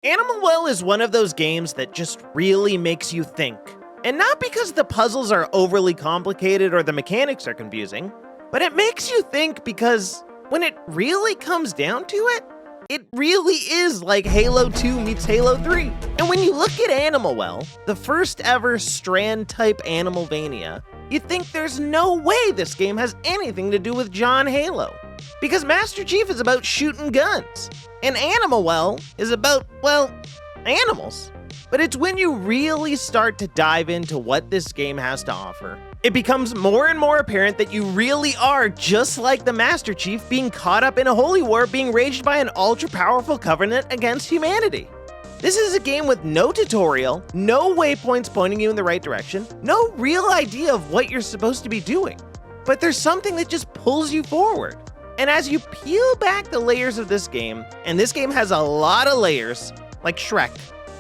Animal Well is one of those games that just really makes you think. And not because the puzzles are overly complicated or the mechanics are confusing, but it makes you think because when it really comes down to it, it really is like Halo 2 meets Halo 3. And when you look at Animal Well, the first ever Strand-type Animalvania, you think there's no way this game has anything to do with John Halo. Because Master Chief is about shooting guns, and Animal Well is about, well, animals. But it's when you really start to dive into what this game has to offer, it becomes more and more apparent that you really are just like the Master Chief being caught up in a holy war being waged by an ultra-powerful covenant against humanity. This is a game with no tutorial, no waypoints pointing you in the right direction, no real idea of what you're supposed to be doing. But there's something that just pulls you forward. And as you peel back the layers of this game, and this game has a lot of layers, like Shrek,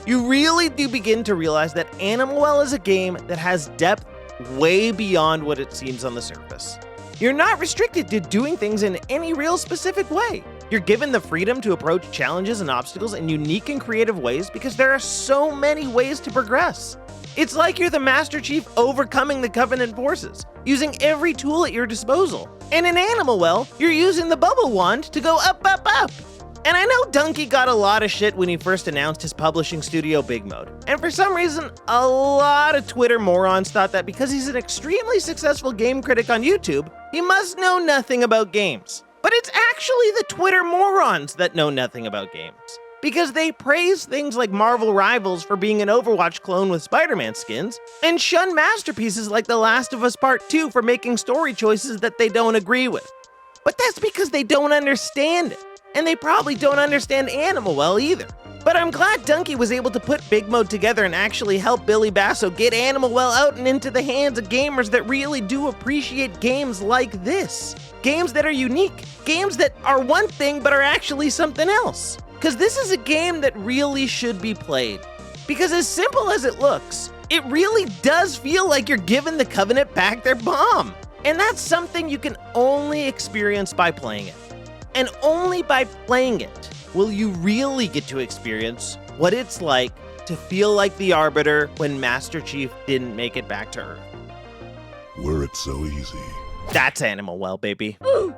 you really do begin to realize that Animal Well is a game that has depth way beyond what it seems on the surface. You're not restricted to doing things in any real specific way. You're given the freedom to approach challenges and obstacles in unique and creative ways because there are so many ways to progress. It's like you're the Master Chief overcoming the Covenant forces, using every tool at your disposal. And in Animal Well, you're using the bubble wand to go up, up, up. And I know Dunkey got a lot of shit when he first announced his publishing studio Big Mode. And for some reason, a lot of Twitter morons thought that because he's an extremely successful game critic on YouTube, he must know nothing about games. But it's actually the Twitter morons that know nothing about games. Because they praise things like Marvel Rivals for being an Overwatch clone with Spider-Man skins, and shun masterpieces like The Last of Us Part 2 for making story choices that they don't agree with. But that's because they don't understand it, and they probably don't understand Animal Well either. But I'm glad Dunkey was able to put Big Mode together and actually help Billy Basso get Animal Well out and into the hands of gamers that really do appreciate games like this. Games that are unique, games that are one thing but are actually something else. Because this is a game that really should be played. Because as simple as it looks, it really does feel like you're giving the Covenant back their bomb. And that's something you can only experience by playing it. And only by playing it will you really get to experience what it's like to feel like the Arbiter when Master Chief didn't make it back to Earth. Were it so easy. That's Animal Well, baby. Ooh.